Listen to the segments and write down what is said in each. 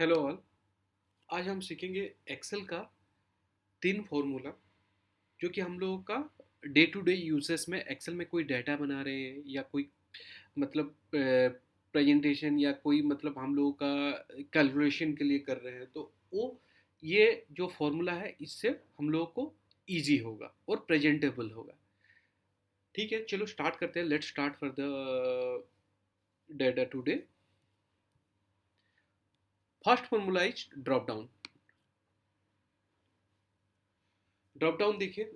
Hello all. आज हम सीखेंगे एक्सेल का 3 फॉर्मूला जो कि हम लोगों का डे टू डे यूसेस में एक्सेल में कोई डाटा बना रहे हैं या कोई मतलब प्रेजेंटेशन या कोई मतलब हम लोगों का कैलकुलेशन के लिए कर रहे हैं तो वो ये जो फॉर्मूला है इससे हम लोगों को इजी होगा और प्रेजेंटेबल होगा। ठीक है, चलो स्टार्ट करते हैं। Let's start for the data today. First formula is drop down. Drop down देखिए,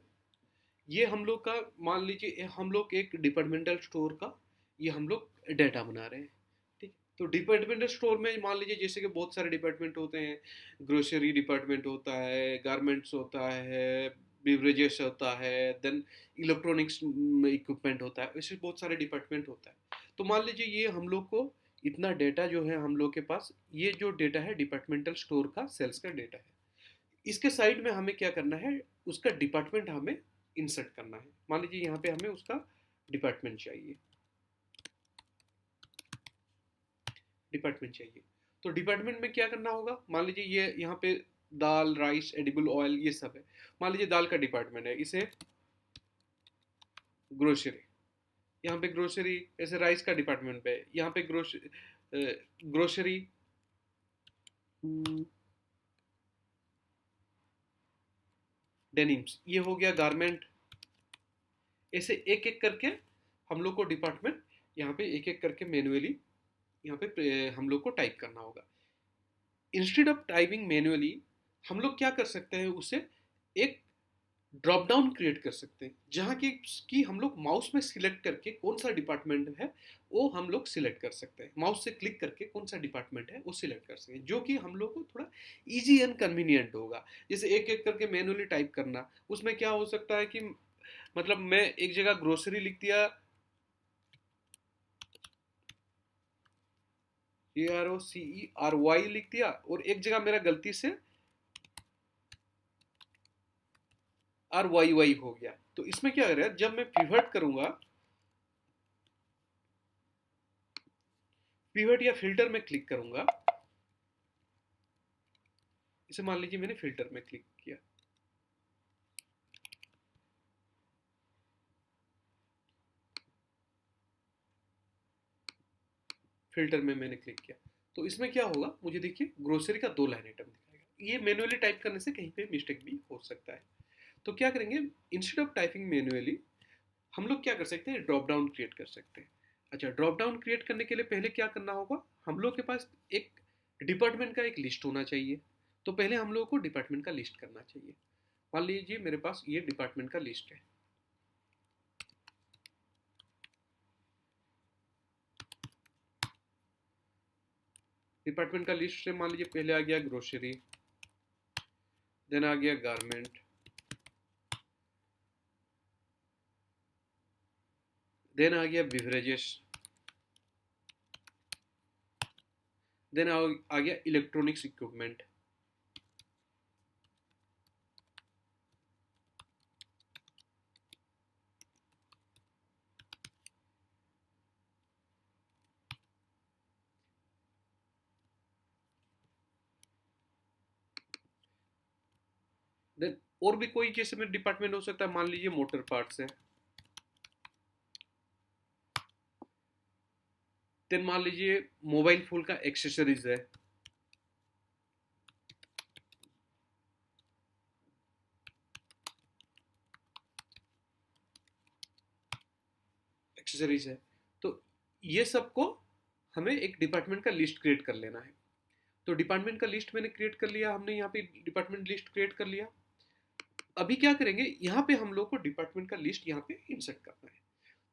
ये हम लोग का मान लीजिए हम लोग एक डिपार्टमेंटल स्टोर का ये हम लोग डाटा बना रहे हैं। ठीक, तो डिपार्टमेंटल स्टोर में मान लीजिए जैसे कि बहुत सारे डिपार्टमेंट होते हैं। ग्रोसरी डिपार्टमेंट होता है, गारमेंट्स होता है, बिवरेजेस होता है, देन इलेक्ट्रॉनिक्स इक्विपमेंट होता है। ऐसे बहुत सारे डिपार्टमेंट होता है। तो मान लीजिए ये हम लोग को इतना डेटा जो है हम लोग के पास, ये जो डेटा है डिपार्टमेंटल स्टोर का सेल्स का डेटा है। इसके साइड में हमें क्या करना है, उसका डिपार्टमेंट हमें इंसर्ट करना है। मान लीजिए यहाँ पे हमें उसका डिपार्टमेंट चाहिए, डिपार्टमेंट चाहिए। तो डिपार्टमेंट में क्या करना होगा, मान लीजिए ये यहाँ पे दाल, राइस, एडिबल ऑयल ये सब है। मान लीजिए दाल का डिपार्टमेंट है, इसे ग्रोसरी, यहाँ पे ग्रोसरी। ऐसे राइस का डिपार्टमेंट पे यहाँ पे ग्रोसरी, डेनिम्स, ये हो गया गारमेंट। ऐसे एक एक करके हम लोग को डिपार्टमेंट यहाँ पे एक एक करके मैन्युअली यहाँ पे हम लोग को टाइप करना होगा। इंस्टेड ऑफ टाइपिंग मैन्युअली हम लोग क्या कर सकते हैं, उसे एक ड्रॉप डाउन क्रिएट कर सकते हैं जहाँ की हम लोग माउस में सिलेक्ट करके कौन सा डिपार्टमेंट है वो हम लोग सिलेक्ट कर सकते हैं। माउस से क्लिक करके कौन सा डिपार्टमेंट है वो सिलेक्ट कर सकते हैं, जो कि हम लोग को थोड़ा इजी एंड कन्वीनियंट होगा। जैसे एक एक करके मैनुअली टाइप करना, उसमें क्या हो सकता है कि मतलब मैं एक जगह ग्रोसरी लिख दिया, AROCERY लिख दिया, और एक जगह मेरा गलती से RYY हो गया। तो इसमें क्या करेगा, जब मैं पिवट करूंगा, पिवट या फिल्टर में क्लिक करूंगा, इसे मान लीजिए मैंने फिल्टर में क्लिक किया, फिल्टर में मैंने क्लिक किया, तो इसमें क्या होगा, मुझे देखिए ग्रोसरी का 2 लाइन आइटम दिखाएगा। ये मैनुअली टाइप करने से कहीं पे मिस्टेक भी हो सकता है। तो क्या करेंगे, इंस्टेड ऑफ टाइपिंग मैनुअली हम लोग क्या कर सकते हैं, ड्रॉप डाउन क्रिएट कर सकते हैं। अच्छा, ड्रॉप डाउन क्रिएट करने के लिए पहले क्या करना होगा, हम लोग के पास एक डिपार्टमेंट का एक लिस्ट होना चाहिए। तो पहले हम लोग को डिपार्टमेंट का लिस्ट करना चाहिए। मान लीजिए मेरे पास ये डिपार्टमेंट का लिस्ट है। डिपार्टमेंट का लिस्ट से मान लीजिए पहले आ गया ग्रोसरी, देन आ गया गारमेंट, देन आ गया बिवरेजेस, देन आ गया इलेक्ट्रॉनिक्स इक्विपमेंट। देन और भी कोई जैसे में डिपार्टमेंट हो सकता है, मान लीजिए मोटर पार्ट्स है। देन मान लीजिए मोबाइल फोन का एक्सेसरीज है। एक्सेसरीज है। तो ये सबको हमें एक डिपार्टमेंट का लिस्ट क्रिएट कर लेना है। तो डिपार्टमेंट का लिस्ट मैंने क्रिएट कर लिया, हमने यहाँ पे डिपार्टमेंट लिस्ट क्रिएट कर लिया। अभी क्या करेंगे, यहाँ पे हम लोग को डिपार्टमेंट का लिस्ट यहाँ पे इंसर्ट करना है।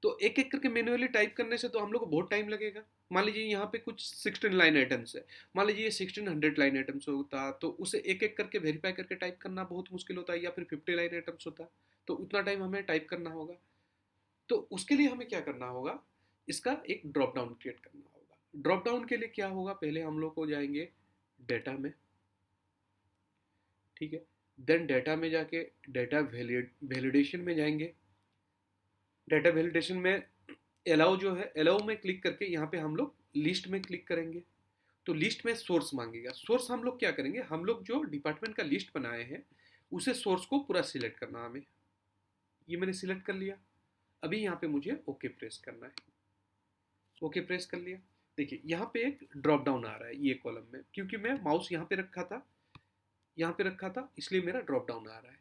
तो एक एक करके मैन्युअली टाइप करने से तो हम लोग को बहुत टाइम लगेगा। मान लीजिए यहाँ पे कुछ 16 लाइन आइटम्स है, मान लीजिए ये 1600 लाइन आइटम्स होता तो उसे एक एक करके वेरीफाई करके टाइप करना बहुत मुश्किल होता है, या फिर 50 लाइन आइटम्स होता तो उतना टाइम हमें टाइप करना होगा। तो उसके लिए हमें क्या करना होगा, इसका एक ड्रॉप डाउन क्रिएट करना होगा। ड्रॉप डाउन के लिए क्या होगा, पहले हम लोग को जाएंगे डेटा में। ठीक है, देन डेटा में जाके डेटा वैलिडेशन में जाएंगे। डेटा वैलिडेशन में अलाउ जो है, अलाउ में क्लिक करके यहाँ पे हम लोग लिस्ट में क्लिक करेंगे। तो लिस्ट में सोर्स मांगेगा। सोर्स हम लोग क्या करेंगे, हम लोग जो डिपार्टमेंट का लिस्ट बनाए हैं उसे सोर्स को पूरा सिलेक्ट करना हमें। ये मैंने सिलेक्ट कर लिया। अभी यहाँ पे मुझे ओके प्रेस करना है। ओके प्रेस कर लिया। देखिए यहाँ पे एक ड्रॉप डाउन आ रहा है ये कॉलम में, क्योंकि मैं माउस यहाँ पे रखा था, यहाँ पे रखा था, इसलिए मेरा ड्रॉप डाउन आ रहा है।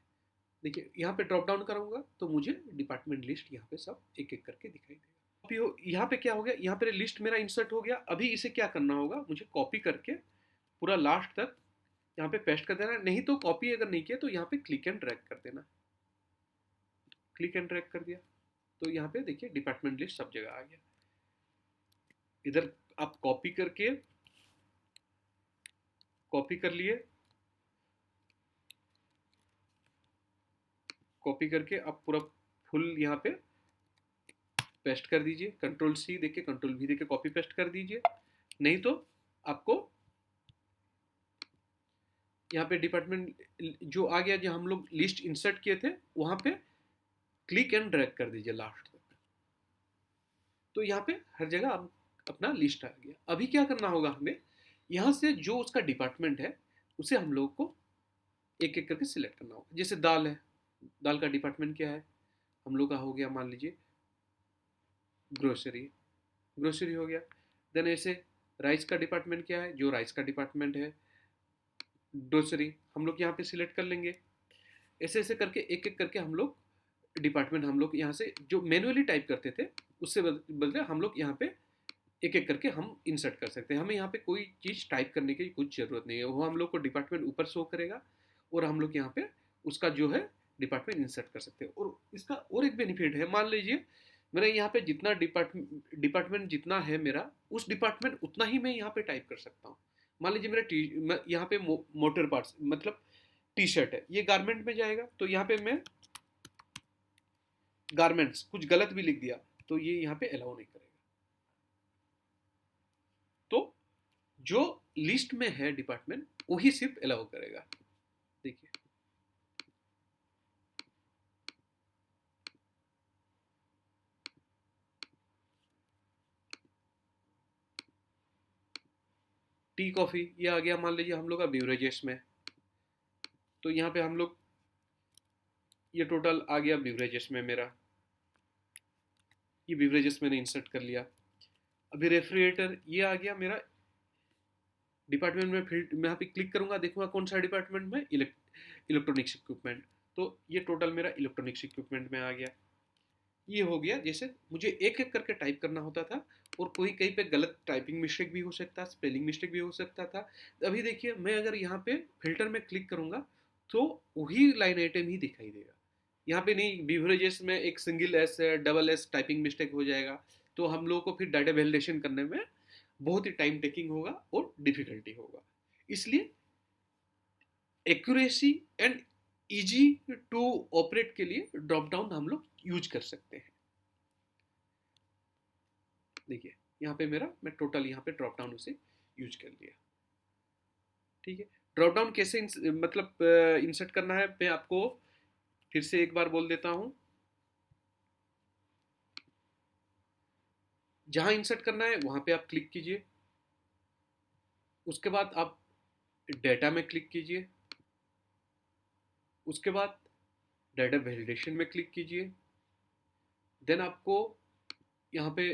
देखिए यहाँ पे ड्रॉप डाउन करूँगा तो मुझे डिपार्टमेंट लिस्ट यहाँ पे सब एक एक करके दिखाई देगा। कॉपी हो, यहाँ पे क्या हो गया, यहाँ पे लिस्ट मेरा इंसर्ट हो गया। अभी इसे क्या करना होगा, मुझे कॉपी करके पूरा लास्ट तक यहाँ पे पेस्ट कर देना। नहीं तो कॉपी अगर नहीं किया तो यहाँ पे क्लिक एंड ड्रैग कर देना। क्लिक एंड ड्रैग कर दिया तो यहाँ पे देखिए डिपार्टमेंट लिस्ट सब जगह आ गया। इधर आप कॉपी कर लिए, कॉपी करके आप पूरा फुल यहाँ पे पेस्ट कर दीजिए। कंट्रोल सी देके कंट्रोल वी देके कॉपी पेस्ट कर दीजिए। नहीं तो आपको यहाँ पे डिपार्टमेंट जो आ गया, जो हम लोग लिस्ट इंसर्ट किए थे वहां पे क्लिक एंड ड्रैग कर दीजिए लास्ट तक। तो यहाँ पे हर जगह अपना लिस्ट आ गया। अभी क्या करना होगा, हमें यहाँ से जो उसका डिपार्टमेंट है उसे हम लोग को एक एक करके सिलेक्ट करना होगा। जैसे दाल है, दाल का डिपार्टमेंट क्या है, हम लोग का हो गया मान लीजिए ग्रोसरी, ग्रोसरी हो गया। देन ऐसे राइस का डिपार्टमेंट क्या है, जो राइस का डिपार्टमेंट है ग्रोसरी, हम लोग यहाँ पे सिलेक्ट कर लेंगे। ऐसे ऐसे करके एक एक करके हम लोग डिपार्टमेंट, हम लोग यहाँ से जो मैनुअली टाइप करते थे उससे बदले हम लोग यहाँ पे एक एक करके हम इंसर्ट कर सकते हैं। हमें यहाँ पे कोई चीज़ टाइप करने की कुछ ज़रूरत नहीं है, वो हम लोग को डिपार्टमेंट ऊपर शो करेगा और हम लोग यहाँ पे उसका जो है डिपार्टमेंट इंसर्ट कर सकते हैं। और इसका और एक बेनिफिट है, मान लीजिए मेरा यहाँ पे जितना डिपार्टमेंट जितना है मेरा, उस डिपार्टमेंट उतना ही मैं यहाँ पे टाइप कर सकता हूँ। मान लीजिए मेरा यहाँ पे मोटर पार्ट्स मतलब टी शर्ट है, ये गारमेंट में जाएगा, तो यहाँ पे मैं गारमेंट्स कुछ गलत भी लिख दिया तो ये यहाँ पे अलाउ नहीं करेगा। तो जो लिस्ट में है डिपार्टमेंट वही सिर्फ अलाउ करेगा। देखिए टी कॉफी ये आ गया, मान लीजिए हम लोग का बिवरेजेस में, तो यहाँ पे हम लोग ये टोटल आ गया बिवरेजेस में मेरा, ये बिवरेजेस मैंने इंसर्ट कर लिया। अभी रेफ्रिजरेटर ये आ गया मेरा डिपार्टमेंट में। फिर मैं यहाँ पे क्लिक करूंगा, देखूंगा कौन सा डिपार्टमेंट में, इलेक्ट्रॉनिक्स इक्विपमेंट, तो ये टोटल मेरा इलेक्ट्रॉनिक्स इक्विपमेंट में आ गया। ये हो गया, जैसे मुझे एक एक करके टाइप करना होता था और कोई कहीं पे गलत टाइपिंग मिस्टेक भी हो सकता, स्पेलिंग मिस्टेक भी हो सकता था। अभी देखिए मैं अगर यहाँ पे फिल्टर में क्लिक करूंगा तो वही लाइन आइटम ही दिखाई देगा। यहाँ पे नहीं, बिवरेजेस में एक सिंगल एस है, डबल एस टाइपिंग मिस्टेक हो जाएगा, तो हम लोगों को फिर डाटा वैलिडेशन करने में बहुत ही टाइम टेकिंग होगा और डिफिकल्टी होगा। इसलिए accuracy and easy to operate के लिए ड्रॉप डाउन हम लोग यूज कर सकते हैं। देखिए यहाँ पे मेरा मैं टोटल यहाँ पे ड्रॉप डाउन उसे यूज कर लिया। ठीक है, ड्रॉप डाउन कैसे मतलब इंसर्ट करना है मैं आपको फिर से एक बार बोल देता हूँ। जहां इंसर्ट करना है वहां पे आप क्लिक कीजिए, उसके बाद आप डेटा में क्लिक कीजिए, उसके बाद डाटा वैलिडेशन में क्लिक कीजिए। देन आपको यहाँ पे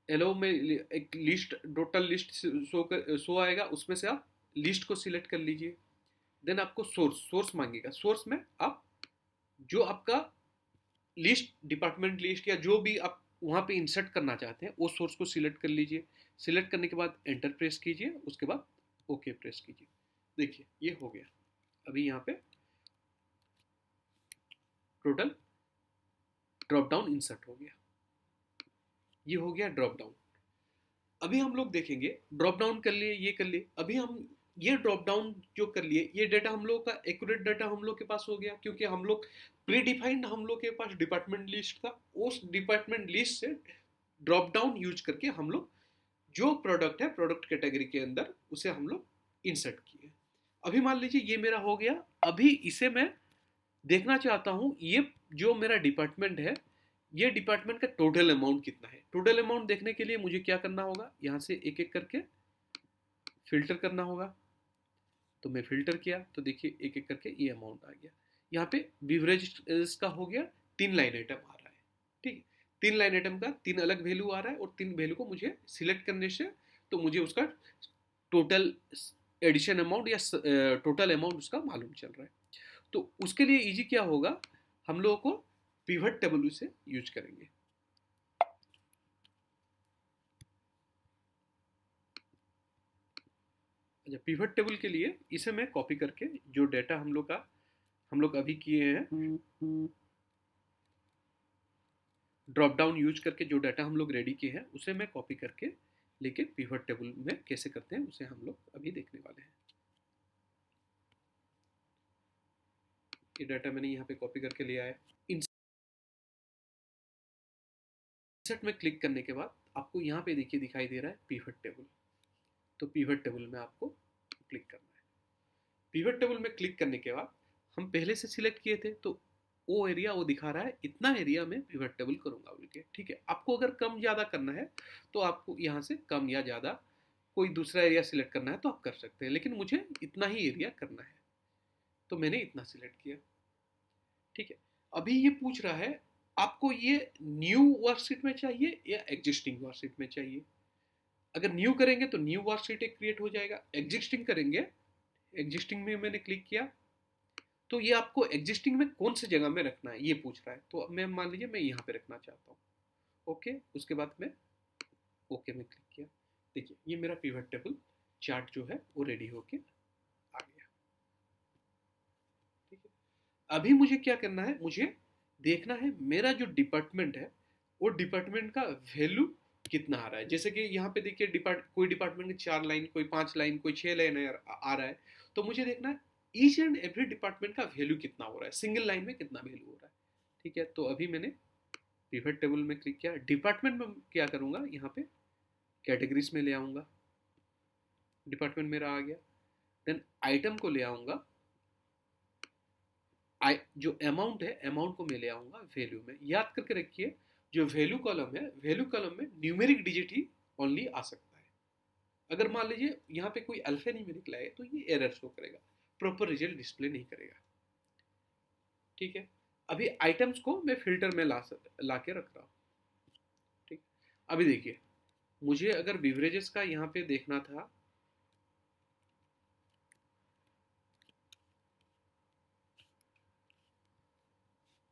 एलो में एक लिस्ट, टोटल लिस्ट शो आएगा, उसमें से आप लिस्ट को सिलेक्ट कर लीजिए। देन आपको सोर्स मांगेगा, सोर्स में आप जो आपका लिस्ट डिपार्टमेंट लिस्ट या जो भी आप वहाँ पे इंसर्ट करना चाहते हैं वो सोर्स को सिलेक्ट कर लीजिए। सिलेक्ट करने के बाद एंटर प्रेस कीजिए, उसके बाद ओके प्रेस कीजिए। देखिए ये हो गया। अभी यहाँ पे टोटल ड्रॉप डाउन इंसर्ट हो गया। ये हो गया ड्रॉप डाउन। अभी हम लोग देखेंगे ड्रॉप डाउन कर लिए, ये कर लिए। अभी हम ये ड्रॉप डाउन जो कर लिए, ये डाटा हम लोग का एक्यूरेट डाटा हम लोग के पास हो गया, क्योंकि हम लोग प्री डिफाइंड हम लोग के पास डिपार्टमेंट लिस्ट था। उस डिपार्टमेंट लिस्ट से ड्रॉप डाउन यूज करके हम लोग जो प्रोडक्ट है प्रोडक्ट कैटेगरी के अंदर उसे हम लोग इंसर्ट किए। अभी मान लीजिए ये मेरा हो गया। अभी इसे मैं देखना चाहता हूँ, ये जो मेरा डिपार्टमेंट है ये डिपार्टमेंट का टोटल अमाउंट कितना है। टोटल अमाउंट देखने के लिए मुझे क्या करना होगा, यहाँ से एक एक करके फिल्टर करना होगा, तो मैं फिल्टर किया तो देखिए एक एक करके ये अमाउंट आ गया। यहाँ पे बिवरेज का हो गया 3 लाइन आइटम आ रहा है, ठीक है। 3 लाइन आइटम का 3 अलग वैल्यू आ रहा है और 3 वैल्यू को मुझे सिलेक्ट करने से तो मुझे उसका टोटल एडिशन अमाउंट या टोटल अमाउंट उसका मालूम चल रहा है। तो उसके लिए इजी क्या होगा, हम लोगों को पिवट टेबल से यूज करेंगे। अच्छा, पिवट टेबल के लिए इसे मैं कॉपी करके जो डाटा हम लोग अभी किए हैं, ड्रॉप डाउन यूज करके जो डाटा हम लोग रेडी किए हैं उसे मैं कॉपी करके लेके पिवट टेबल में कैसे करते हैं उसे हम लोग अभी देखने वाले हैं। ये डाटा मैंने यहाँ पे कॉपी करके लिया है। इंसर्ट में क्लिक करने के बाद आपको यहाँ पे देखिए दिखाई दे रहा है पिवट टेबल। तो पिवट टेबल में आपको क्लिक करना है। पिवट टेबल में क्लिक करने के बाद हम पहले से सिलेक्ट किए थे तो वो एरिया वो दिखा रहा है, इतना एरिया में पिवट टेबल करूंगा बोल के, ठीक है। आपको अगर कम ज़्यादा करना है तो आपको यहाँ से कम या ज़्यादा कोई दूसरा एरिया सिलेक्ट करना है तो आप कर सकते हैं, लेकिन मुझे इतना ही एरिया करना है तो मैंने इतना सिलेक्ट किया, ठीक है। अभी ये पूछ रहा है आपको ये न्यू वर्कशीट में चाहिए या एग्जिस्टिंग वर्कशीट में चाहिए। अगर न्यू करेंगे तो न्यू वर्कशीट एक क्रिएट हो जाएगा, एग्जिस्टिंग करेंगे, एग्जिस्टिंग में मैंने क्लिक किया तो ये आपको एग्जिस्टिंग में कौन सी जगह में रखना है ये पूछ रहा है। तो मैं मान लीजिए मैं यहाँ पे रखना चाहता हूँ, ओके। उसके बाद मैं ओके में क्लिक किया, देखिए ये मेरा पिवट टेबल चार्ट जो है वो रेडी होके आ गया, ठीक है। अभी मुझे क्या करना है, मुझे देखना है मेरा जो डिपार्टमेंट है वो डिपार्टमेंट का वैल्यू कितना आ रहा है। जैसे कि यहाँ पे देखिए कोई डिपार्टमेंट की 4 लाइन, कोई 5 लाइन, कोई 6 लाइन आ रहा है। तो मुझे देखना है ईच एंड एवरी डिपार्टमेंट का वैल्यू कितना हो रहा है, सिंगल लाइन में कितना वैल्यू हो रहा है, ठीक है। तो अभी मैंने पिवट टेबल में क्लिक किया, डिपार्टमेंट में क्या करूँगा, यहाँ पे कैटेगरीज में ले आऊँगा, डिपार्टमेंट मेरा आ गया। देन आइटम को ले आऊँगा, जो अमाउंट है अमाउंट को मैं ले आऊँगा वैल्यू में। याद करके रखिए जो वैल्यू कॉलम है, वैल्यू कॉलम में न्यूमेरिक डिजिट ही ओनली आ सकता है। अगर मान लीजिए यहाँ पे कोई अल्फा न्यूमेरिक लाए तो ये एरर शो करेगा, प्रॉपर रिजल्ट डिस्प्ले नहीं करेगा, ठीक है। अभी आइटम्स को मैं फिल्टर में ला के रख रहा हूँ, ठीक। अभी देखिए मुझे अगर बिवरेजेस का यहाँ पे देखना था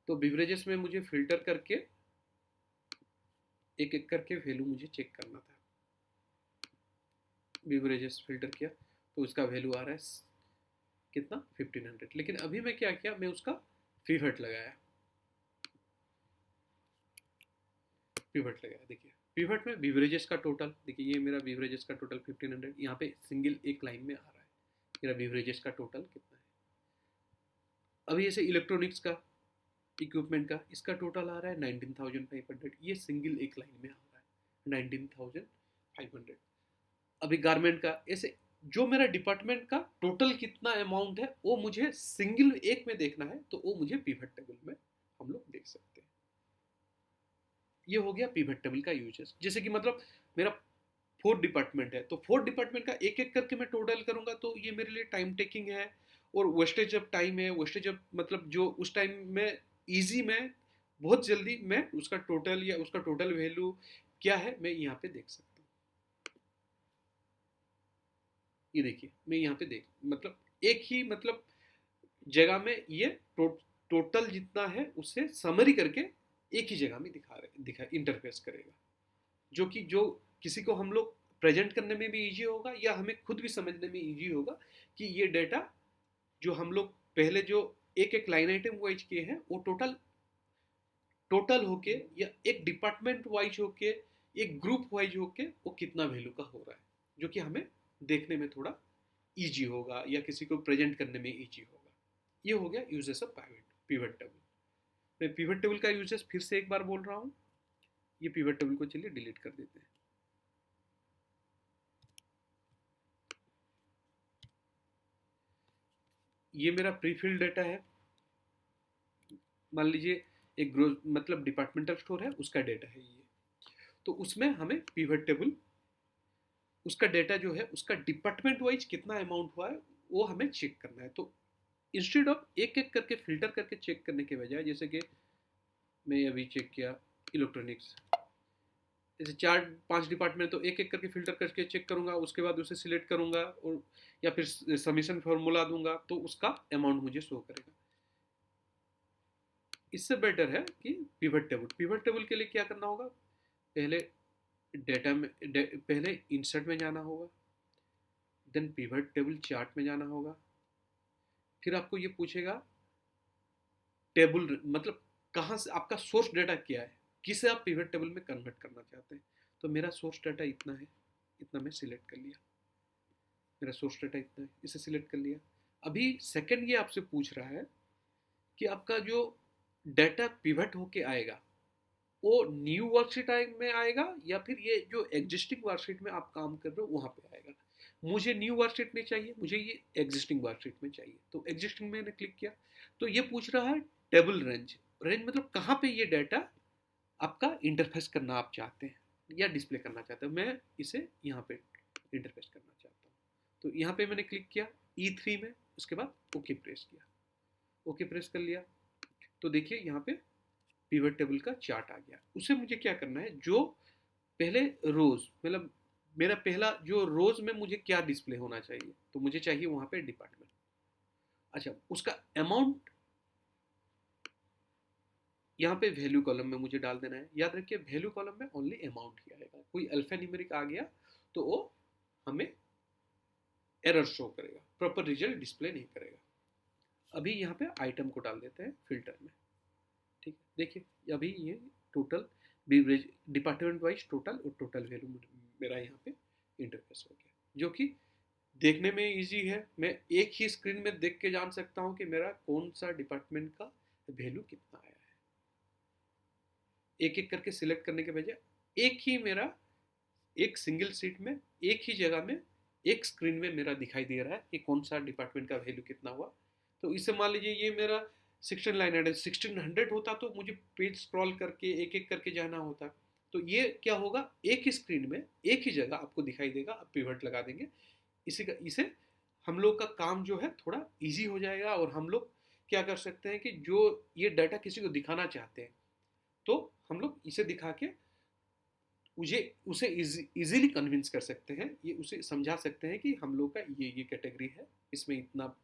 तो बिवरेजेस में मुझे फिल्टर करके एक एक करके वैल्यू मुझे चेक करना था। बिवरेजेस फिल्टर किया तो उसका वैल्यू आ रहा है कितना 1500, लेकिन अभी मैं क्या किया, मैं उसका पिवट लगाया, पिवट लगाया। देखिए पिवट में बिवरेजेस का टोटल, देखिए ये मेरा बिवरेजेस का टोटल 1500 यहाँ पे सिंगल एक लाइन में आ रहा है, मेरा बिवरेजेस का टोटल कितना है। अभी ऐसे इलेक्ट्रॉनिक्स का, इक्विपमेंट का, इसका टोटल आ रहा है 19,500, ये सिंगल एक लाइन में आ रहा है 19,500। अभी गारमेंट का, ऐसे जो मेरा डिपार्टमेंट का टोटल कितना अमाउंट है वो मुझे सिंगल एक में देखना है तो वो मुझे पिवट टेबल में हम लोग देख सकते हैं। ये हो गया पिवट टेबल का यूजेस। जैसे कि मतलब मेरा 4 डिपार्टमेंट है तो 4 डिपार्टमेंट का एक एक करके मैं टोटल करूंगा तो ये मेरे लिए टाइम टेकिंग है और वेस्टेज ऑफ टाइम है, वेस्टेज ऑफ मतलब जो उस टाइम में इजी में बहुत जल्दी मैं उसका टोटल या उसका टोटल वैल्यू क्या है मैं यहाँ पे देख सकता हूँ। ये देखिए मैं यहाँ पे देख मतलब एक ही मतलब जगह में ये टोटल जितना है उससे समरी करके एक ही जगह में दिखा इंटरफेस करेगा, जो कि जो किसी को हम लोग प्रेजेंट करने में भी इजी होगा या हमें खुद भी समझने में इजी होगा कि ये डेटा जो हम लोग पहले जो एक एक लाइन आइटम वाइज किए हैं वो टोटल टोटल होके या एक डिपार्टमेंट वाइज होके एक ग्रुप वाइज होके वो कितना वैल्यू का हो रहा है, जो कि हमें देखने में थोड़ा इजी होगा या किसी को प्रेजेंट करने में इजी होगा। ये हो गया यूजेस ऑफ पिवट टेबल। मैं पिवट टेबल का यूजेस फिर से एक बार बोल रहा हूँ। ये पिवट टेबल को चलिए डिलीट कर देते हैं। ये मेरा प्रीफिल्ड डाटा है, मान लीजिए एक ग्रोथ मतलब डिपार्टमेंटल स्टोर है उसका डाटा है ये। तो उसमें हमें पिवट टेबल उसका डेटा जो है उसका डिपार्टमेंट वाइज कितना अमाउंट हुआ है वो हमें चेक करना है। तो इंस्टेड ऑफ एक एक करके फिल्टर करके चेक करने के बजाय, जैसे कि मैं अभी चेक किया इलेक्ट्रॉनिक्स, जैसे 4-5 डिपार्टमेंट, तो एक एक करके फिल्टर करके चेक करूंगा, उसके बाद उसे सिलेक्ट करूंगा और या फिर समीशन फॉर्मूला दूंगा तो उसका अमाउंट मुझे शो करेगा। इससे बेटर है कि पिवट टेबल। पिवट टेबल के लिए क्या करना होगा, पहले डेटा में पहले इंसर्ट में जाना होगा, देन पिवट टेबल चार्ट में जाना होगा, फिर आपको ये पूछेगा टेबल मतलब कहाँ से आपका सोर्स डाटा क्या है, किसे आप पिवट टेबल में कन्वर्ट करना चाहते हैं। तो मेरा सोर्स डाटा इतना है, इतना मैं सिलेक्ट कर लिया, मेरा सोर्स डाटा इतना है, इसे सिलेक्ट कर लिया। अभी सेकंड ये आपसे पूछ रहा है कि आपका जो डाटा पिवट होके आएगा वो न्यू वर्कशीट में आएगा या फिर ये जो एग्जिस्टिंग वर्कशीट में आप काम कर रहे हो वहां पे आएगा। मुझे न्यू वर्कशीट नहीं चाहिए, मुझे ये एग्जिस्टिंग वर्कशीट में चाहिए। तो एग्जिस्टिंग में मैंने क्लिक किया तो ये पूछ रहा है टेबल रेंज। रेंज मतलब कहाँ पे ये डाटा आपका इंटरफेस करना आप चाहते हैं या डिस्प्ले करना चाहते हैं। मैं इसे यहाँ पे इंटरफेस करना चाहता हूँ, तो यहाँ पे मैंने क्लिक किया E3 में, उसके बाद ओके प्रेस किया, ओके प्रेस कर लिया। तो देखिए यहाँ पे पिवट टेबल का चार्ट आ गया। उसे मुझे क्या करना है, जो पहले रोज मतलब मेरा पहला जो रोज में मुझे क्या डिस्प्ले होना चाहिए, तो मुझे चाहिए वहां पे डिपार्टमेंट। अच्छा, उसका अमाउंट यहाँ पे वैल्यू कॉलम में मुझे डाल देना है। याद रखिए वैल्यू कॉलम में ओनली अमाउंट ही आएगा, कोई अल्फा न्यूमेरिक आ गया तो वो हमें एरर शो करेगा, प्रॉपर रिजल्ट डिस्प्ले नहीं करेगा। अभी यहाँ पे आइटम को डाल देते हैं फिल्टर में। ठीक है, देखिए अभी ये टोटल डिपार्टमेंट वाइज टोटल और टोटल वैल्यू मेरा यहाँ पे इंटरफेस हो गया, जो कि देखने में इजी है। मैं एक ही स्क्रीन में देख के जान सकता हूँ कि मेरा कौन सा डिपार्टमेंट का वैल्यू कितना आया है। एक एक करके सिलेक्ट करने के बजाय एक ही मेरा एक सिंगल सीट में एक ही जगह में एक स्क्रीन में मेरा दिखाई दे रहा है कि कौन सा डिपार्टमेंट का वैल्यू कितना हुआ। तो इसे मान लीजिए ये मेरा 1600 होता तो मुझे पेज स्क्रॉल करके एक एक करके जाना होता। तो ये क्या होगा, एक ही स्क्रीन में एक ही जगह आपको दिखाई देगा। आप पिवट लगा देंगे, इसे हम लोग का काम जो है थोड़ा इजी हो जाएगा। और हम लोग क्या कर सकते हैं कि जो ये डाटा किसी को दिखाना चाहते हैं तो हम लोग इसे दिखा के मुझे उसे इजीली कन्विंस कर सकते हैं, ये उसे समझा सकते हैं कि हम लोग का ये कैटेगरी है, इसमें इतना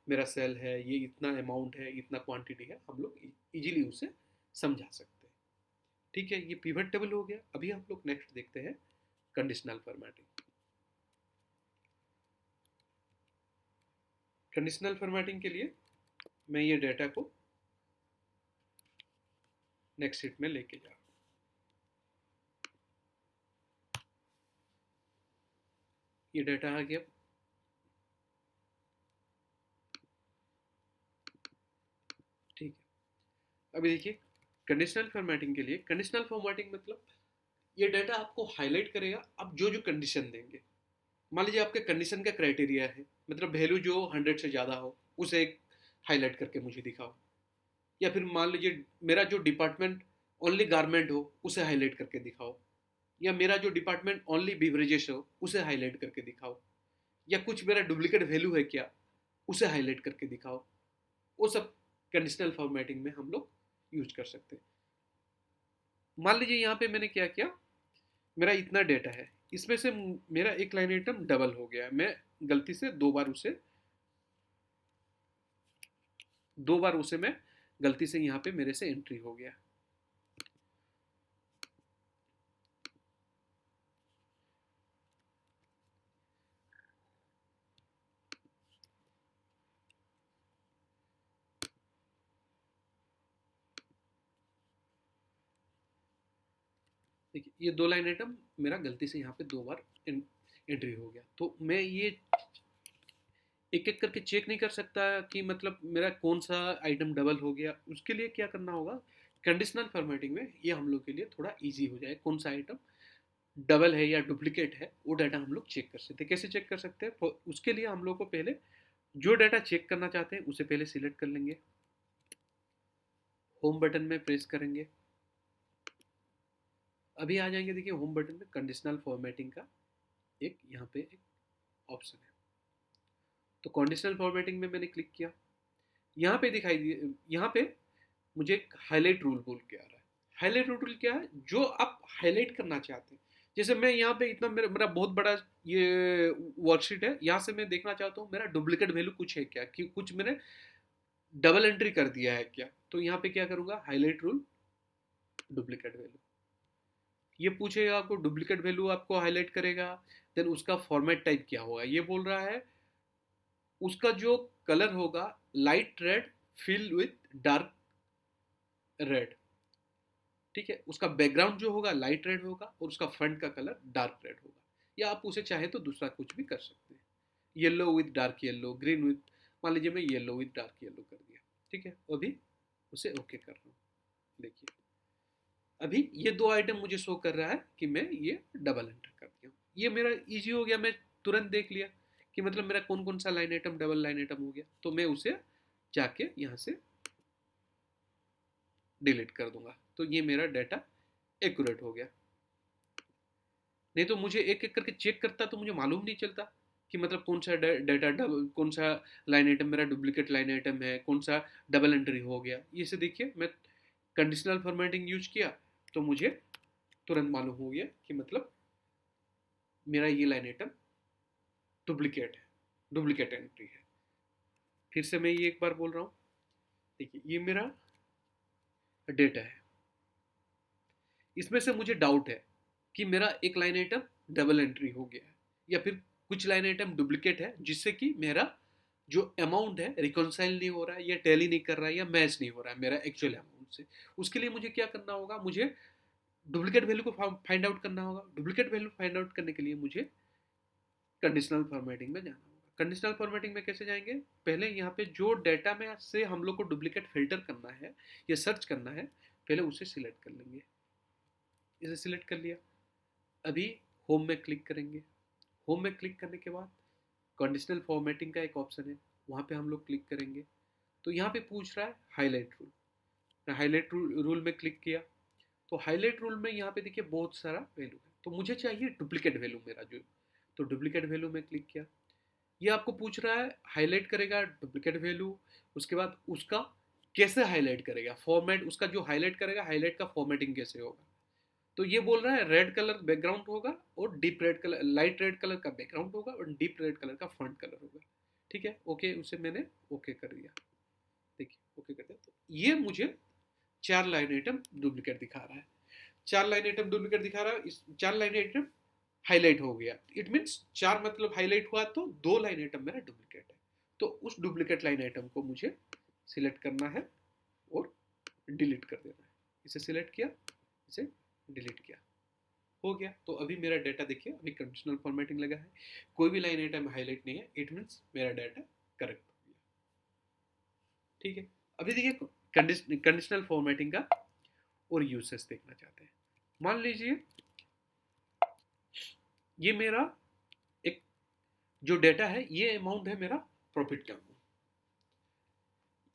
मेरा सेल है, ये इतना अमाउंट है, इतना क्वांटिटी है, हम लोग इजीली उसे समझा सकते हैं। ठीक है, ये पिवट टेबल हो गया। अभी हम लोग नेक्स्ट देखते हैं कंडीशनल फॉर्मेटिंग। कंडीशनल फॉर्मेटिंग के लिए मैं ये डाटा को नेक्स्ट शीट में लेके जा रहा हूँ। ये डाटा आ गया। ठीक है, अभी देखिए कंडीशनल फॉर्मेटिंग के लिए, कंडीशनल फॉर्मेटिंग मतलब ये डाटा आपको हाईलाइट करेगा आप जो जो कंडीशन देंगे। मान लीजिए आपके कंडीशन का क्राइटेरिया है, मतलब वैल्यू जो 100 से ज़्यादा हो उसे एक हाईलाइट करके मुझे दिखाओ। या फिर मान लीजिए मेरा जो डिपार्टमेंट ओनली गारमेंट हो उसे हाईलाइट करके दिखाओ। या मेरा जो डिपार्टमेंट ओनली बिवरेजेस हो उसे हाईलाइट करके दिखाओ। या कुछ मेरा डुप्लीकेट वैल्यू है क्या उसे हाईलाइट करके दिखाओ। वो सब कंडीशनल फॉर्मेटिंग में हम लोग यूज कर सकते हैं। मान लीजिए यहाँ पे मैंने क्या किया, मेरा इतना डेटा है, इसमें से मेरा एक लाइन आइटम डबल हो गया है। मैं गलती से दो बार उसे मैं गलती से यहाँ पे मेरे से एंट्री हो गया। देखिए ये 2 लाइन आइटम मेरा गलती से यहाँ पे 2 बार एंट्री हो गया। तो मैं ये एक एक करके चेक नहीं कर सकता कि मतलब मेरा कौन सा आइटम डबल हो गया। उसके लिए क्या करना होगा, कंडीशनल फॉर्मेटिंग में ये हम लोग के लिए थोड़ा इजी हो जाए, कौन सा आइटम डबल है या डुप्लीकेट है वो डाटा हम लोग चेक कर सकते हैं। कैसे चेक कर सकते हैं, उसके लिए हम लोग को पहले जो डाटा चेक करना चाहते हैं उसे पहले सिलेक्ट कर लेंगे, होम बटन में प्रेस करेंगे। अभी आ जाएंगे देखिए होम बटन में कंडीशनल फॉर्मेटिंग का एक यहाँ पे एक ऑप्शन है। तो कंडीशनल फॉर्मेटिंग में मैंने क्लिक किया, यहाँ पे दिखाई दिए, यहाँ पे मुझे एक हाईलाइट रूल बोल के आ रहा है। हाईलाइट रूल क्या है? जो आप हाईलाइट करना चाहते हैं। जैसे मैं यहाँ पे इतना मेरा बहुत बड़ा ये वर्कशीट है, यहाँ से मैं देखना चाहता हूँ मेरा डुप्लीकेट वैल्यू कुछ है क्या, कि कुछ मैंने डबल एंट्री कर दिया है क्या। तो यहाँ पे क्या करूँगा, हाईलाइट रूल डुप्लीकेट वैल्यू, ये पूछेगा आपको डुप्लीकेट वैल्यू, आपको हाईलाइट करेगा। देन उसका फॉर्मेट टाइप क्या होगा, ये बोल रहा है उसका जो कलर होगा light red fill with dark red, ठीक है। उसका बैकग्राउंड जो होगा लाइट रेड होगा और उसका फ्रंट का कलर डार्क रेड होगा। या आप उसे चाहे तो दूसरा कुछ भी कर सकते हैं, yellow with dark yellow, green with, मान लीजिए मैं येलो विथ डार्क येलो कर दिया, ठीक है। अभी उसे ओके कर रहा हूँ। देखिए अभी ये दो आइटम मुझे शो कर रहा है कि मैं ये डबल एंटर कर दिया हूँ। ये मेरा इजी हो गया, मैं तुरंत देख लिया कि मतलब मेरा कौन कौन सा line item double line item हो गया। तो मैं उसे जाके यहाँ से डिलीट कर दूंगा, तो ये मेरा डाटा एक्यूरेट हो गया। नहीं तो मुझे एक एक करके चेक करता तो मुझे मालूम नहीं चलता कि मतलब कौन सा डाटा डबल, कौन सा लाइन आइटम मेरा डुप्लीकेट लाइन आइटम है, कौन सा डबल एंट्री हो गया। ये से देखिए मैं कंडीशनल फॉर्मेटिंग यूज किया तो मुझे तुरंत मालूम हो गया कि मतलब मेरा ये लाइन आइटम डुप्लीकेट है, डुप्लीकेट एंट्री है। फिर से मैं ये एक बार बोल रहा हूँ, देखिए ये मेरा डेटा है, इसमें से मुझे डाउट है कि मेरा एक लाइन आइटम डबल एंट्री हो गया है या फिर कुछ लाइन आइटम डुप्लीकेट है, जिससे कि मेरा जो अमाउंट है रिकॉन्साइल नहीं हो रहा है या टैली नहीं कर रहा है या मैच नहीं हो रहा है मेरा एक्चुअल अमाउंट से। उसके लिए मुझे क्या करना होगा, मुझे डुप्लीकेट वैल्यू को फाइंड आउट करना होगा। डुप्लीकेट वैल्यू फाइंड आउट करने के लिए मुझे कंडीशनल फॉर्मेटिंग में जाना होगा। कंडीशनल फॉर्मेटिंग में कैसे जाएंगे, पहले यहाँ पे जो डाटा में से हम लोग को डुप्लीकेट फिल्टर करना है या सर्च करना है, पहले उसे सिलेक्ट कर लेंगे। इसे सिलेक्ट कर लिया, अभी होम में क्लिक करेंगे। होम में क्लिक करने के बाद कंडीशनल फॉर्मेटिंग का एक ऑप्शन है, वहाँ पे हम लोग क्लिक करेंगे। तो यहाँ पे पूछ रहा है हाईलाइट रूल, मैं हाईलाइट रूल में क्लिक किया। तो हाईलाइट रूल में यहाँ पे देखिए बहुत सारा वैल्यू है, तो मुझे चाहिए डुप्लीकेट वैल्यू मेरा जो, तो डुप्लीकेट वैल्यू में क्लिक किया। ये आपको पूछ रहा है हाईलाइट करेगा डुप्लीकेट वैल्यू, उसके बाद उसका कैसे हाईलाइट करेगा, फॉर्मेट उसका जो हाईलाइट करेगा, हाईलाइट का फॉर्मेटिंग कैसे होगा। तो ये बोल रहा है रेड कलर बैकग्राउंड होगा और deep red colour, light red colour का बैकग्राउंड होगा और डीप रेड कलर का फ्रंट कलर होगा, ठीक है। ओके, उसे मैंने ओके कर दिया। देखिए ओके कर दिया, तो ये मुझे चार लाइन आइटम डुप्लीकेट दिखा रहा है। चार लाइन आइटम डुप्लीकेट दिखा रहा है, इस चार लाइन आइटम हाईलाइट हो गया। इट मीन्स चार मतलब हाईलाइट हुआ तो दो लाइन आइटम मेरा डुप्लीकेट है। तो उस डुप्लीकेट लाइन आइटम को मुझे सिलेक्ट करना है और डिलीट कर देना है। इसे सिलेक्ट किया, इसे डिलीट किया, हो गया। तो अभी मेरा डाटा देखिए, अभी कंडीशनल फॉर्मेटिंग लगा है, कोई भी लाइन आइटम हाईलाइट नहीं है, इट मीन्स मेरा डाटा करेक्ट हो गया, ठीक है। अभी देखिए कंडीशनल फॉर्मेटिंग का और यूसेस देखना चाहते हैं। मान लीजिए ये मेरा एक जो डेटा है, ये अमाउंट है मेरा प्रॉफिट का अमाउंट।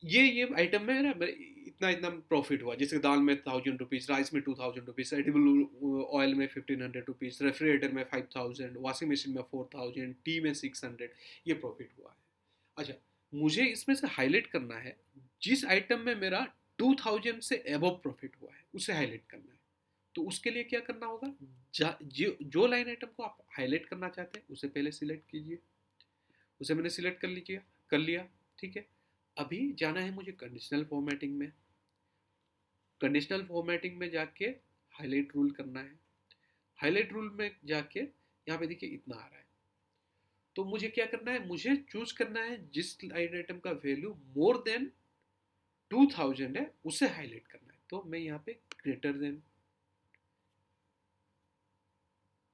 ये आइटम में ना इतना इतना प्रॉफिट हुआ, जैसे दाल में 1000 रुपीज़, राइस में 2000 रुपीज़, एडिबल ऑयल में 1500 रुपीज़, रेफ्रिजरेटर में 5000, वॉशिंग मशीन में 4000, टी में 600, ये प्रॉफिट हुआ है। अच्छा, मुझे इसमें से हाईलाइट करना है जिस आइटम में मेरा 2000 से एबव प्रॉफिट हुआ है, उसे हाईलाइट करना है। तो उसके लिए क्या करना होगा, जो लाइन आइटम को आप हाईलाइट करना चाहते हैं उसे पहले सिलेक्ट कीजिए। उसे मैंने सिलेक्ट कर लिया, ठीक है। अभी जाना है मुझे कंडीशनल फॉर्मेटिंग में। कंडीशनल फॉर्मेटिंग में जाके हाईलाइट रूल करना है। हाईलाइट रूल में जाके यहाँ पे देखिए इतना आ रहा है, तो मुझे क्या करना है, मुझे चूज करना है जिस लाइन आइटम का वैल्यू मोर देन 2000 है उसे हाईलाइट करना है। तो मैं यहाँ पे ग्रेटर देन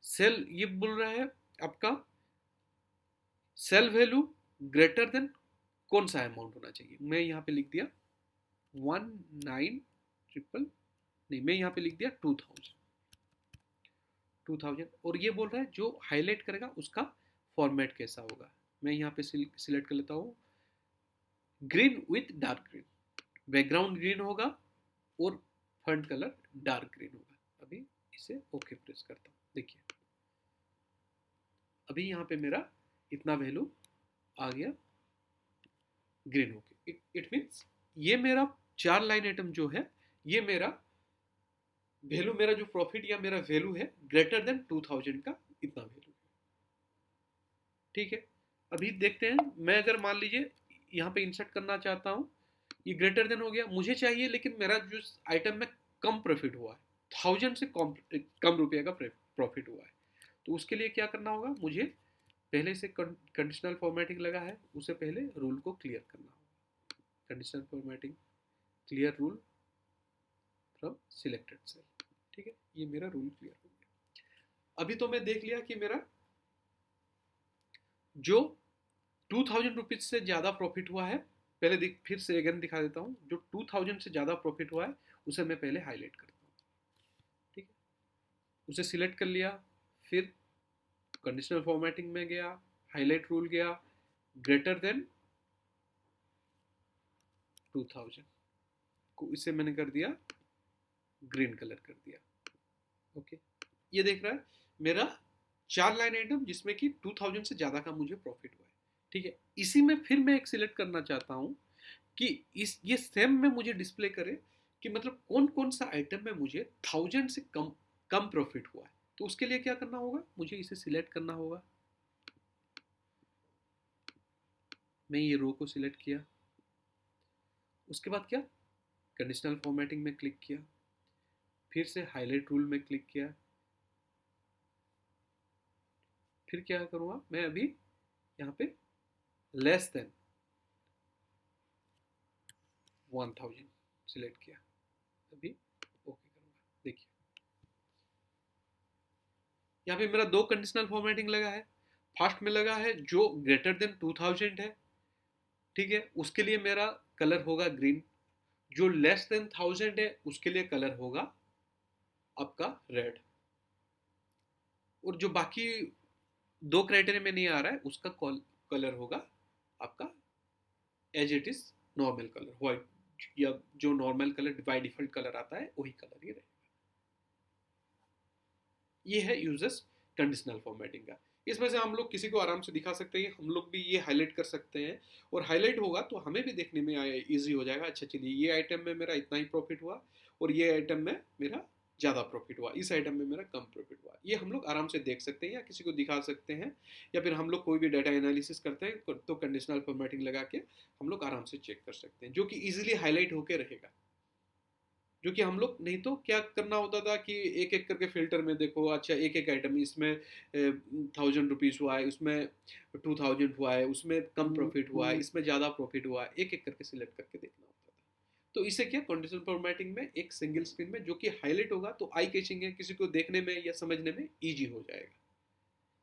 सेल, ये बोल रहा है आपका सेल वैल्यू ग्रेटर देन कौन सा अमाउंट होना चाहिए। मैं यहाँ पे लिख दिया 19 नहीं, मैं यहाँ पे लिख दिया 2000 और ये बोल रहा है जो हाईलाइट करेगा उसका फॉर्मेट कैसा होगा। मैं यहाँ पे सिलेक्ट कर लेता हूँ green with dark green, background green होगा और फ्रंट कलर डार्क ग्रीन होगा। अभी इसे ओके प्रेस करता हूँ, देखिए अभी यहाँ पे मेरा इतना वैल्यू आ गया ग्रीन होके। इट मीन्स ये मेरा 4 लाइन आइटम जो है, ये मेरा वैल्यू, मेरा जो प्रॉफिट या मेरा वैल्यू है ग्रेटर देन 2000 का इतना वैल्यू है। ठीक है, अभी देखते हैं, मैं अगर मान लीजिए यहाँ पे इंसर्ट करना चाहता हूँ, ये ग्रेटर देन हो गया, मुझे चाहिए लेकिन मेरा जो आइटम में कम प्रॉफिट हुआ है, 1000 से कम रुपये का प्रॉफिट हुआ है, तो उसके लिए क्या करना होगा, मुझे पहले से कंडीशनल फॉर्मेटिंग लगा है, उससे पहले रूल को क्लियर करना होगा। Conditional formatting, clear rule from selected cell. ठीक है, ये मेरा रूल क्लियर हो गया। अभी तो मैं देख लिया कि मेरा जो 2000 रुपीज से ज़्यादा प्रॉफिट हुआ है, पहले फिर से अगेन दिखा देता हूँ, जो 2000 से ज़्यादा प्रॉफिट हुआ है उसे मैं पहले हाईलाइट करता हूँ। ठीक है, उसे सिलेक्ट कर लिया, फिर कंडीशनल फॉर्मेटिंग में गया, हाईलाइट रूल गया, ग्रेटर देन 2000 को इसे मैंने कर दिया ग्रीन कलर कर दिया। ओके, ये देख रहा है मेरा 4 लाइन आइटम जिसमें कि 2000 से ज़्यादा का मुझे प्रॉफिट हुआ है। ठीक है, इसी में फिर मैं एक सिलेक्ट करना चाहता हूँ कि इस ये सेम में मुझे डिस्प्ले करे कि मतलब कौन कौन सा आइटम में मुझे 1000 से कम कम प्रॉफिट हुआ है। तो उसके लिए क्या करना होगा, मुझे इसे सिलेक्ट करना होगा। मैं ये रो को सिलेक्ट किया, उसके बाद क्या, कंडीशनल फॉर्मेटिंग में क्लिक किया, फिर से हाईलाइट रूल में क्लिक किया, फिर क्या करूँगा मैं, अभी यहाँ पे लेस देन 1000 सिलेक्ट किया, अभी ओके करूँगा। देखिए यहाँ पे मेरा दो कंडीशनल फॉर्मेटिंग लगा है। फर्स्ट में लगा है जो ग्रेटर देन 2000 है, ठीक है, उसके लिए मेरा कलर होगा ग्रीन। जो लेस देन 1000 है उसके लिए कलर होगा आपका रेड। और जो बाकी दो क्राइटेरिया में नहीं आ रहा है उसका कलर होगा आपका as it is normal colour, white, या जो normal colour by default colour आता है वही कलर ये रहेगा। ये है यूजर्स कंडीशनल फॉर्मेटिंग का। इसमें से हम लोग किसी को आराम से दिखा सकते हैं, हम लोग भी ये हाईलाइट कर सकते हैं, और हाईलाइट होगा तो हमें भी देखने में ईजी हो जाएगा। अच्छा चलिए, ये आइटम में मेरा इतना ही प्रॉफिट हुआ और ये आइटम में मेरा ज़्यादा प्रॉफिट हुआ, इस आइटम में मेरा कम प्रॉफिट हुआ, ये हम लोग आराम से देख सकते हैं या किसी को दिखा सकते हैं। या फिर हम लोग कोई भी डाटा एनालिसिस करते हैं तो कंडीशनल फॉर्मेटिंग लगा के हम लोग आराम से चेक कर सकते हैं, जो कि ईजिली हाईलाइट होकर रहेगा। जो कि हम लोग नहीं तो क्या करना होता था कि एक एक करके फिल्टर में देखो, अच्छा एक एक आइटम इसमें 1000 रुपीज़ हुआ है, उसमें 2000 हुआ है, उसमें कम प्रॉफिट हुआ है, इसमें ज़्यादा प्रॉफिट हुआ है, एक एक करके सिलेक्ट करके देखना होता था। तो इसे क्या, कंडीशनल फॉर्मेटिंग में एक सिंगल स्क्रीन में जो कि हाईलाइट होगा तो आई कैचिंग है, किसी को देखने में या समझने में ईजी हो जाएगा।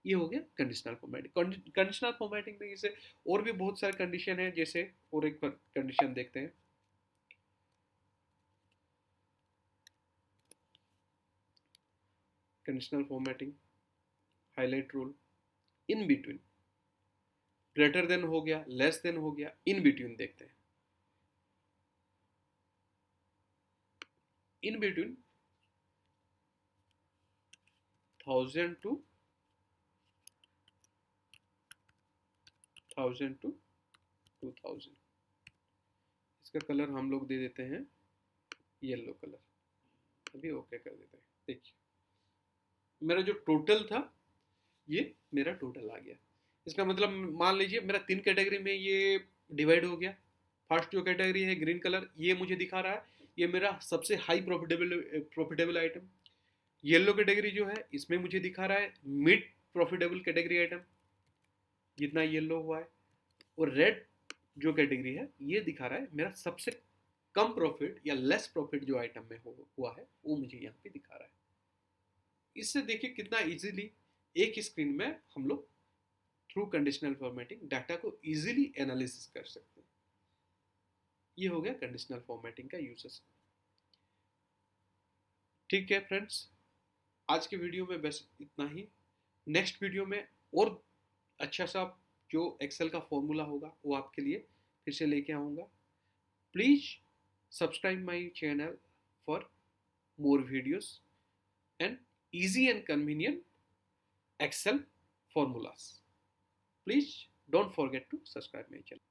ये हो गया कंडीशनल फॉर्मेटिंग। कंडीशनल फॉर्मेटिंग में जैसे और भी बहुत सारे कंडीशन है, जैसे और एक कंडीशन देखते हैं। Conditional formatting, highlight rule, in between, greater than हो गया, लेस देन हो गया, इन बिटवीन देखते हैं। इन बिटवीन 1000 टू 2000, इसका कलर हम लोग दे देते हैं येलो कलर, अभी ओके कर देते हैं। देखिए मेरा जो टोटल था ये मेरा टोटल आ गया। इसका मतलब मान लीजिए मेरा 3 कैटेगरी में ये डिवाइड हो गया। फर्स्ट जो कैटेगरी है ग्रीन कलर, ये मुझे दिखा रहा है ये मेरा सबसे high profitable item. Yellow category जो है इसमें मुझे दिखा रहा है मिड प्रॉफिटेबल कैटेगरी आइटम, जितना येलो हुआ है। और रेड जो कैटेगरी है ये दिखा रहा है मेरा सबसे कम प्रॉफिट या लेस प्रॉफिट जो आइटम में हुआ है वो मुझे यहाँ पे दिखा रहा है। इससे देखिए कितना इजीली एक ही स्क्रीन में हम लोग थ्रू कंडीशनल फॉर्मेटिंग डाटा को इजीली एनालिसिस कर सकते हैं। ये हो गया कंडीशनल फॉर्मेटिंग का यूजेस। ठीक है फ्रेंड्स, आज के वीडियो में बस इतना ही। नेक्स्ट वीडियो में और अच्छा सा जो एक्सेल का फॉर्मूला होगा वो आपके लिए फिर से लेके आऊँगा। Please subscribe my channel for more videos and easy and convenient Excel formulas. Please don't forget to subscribe my channel.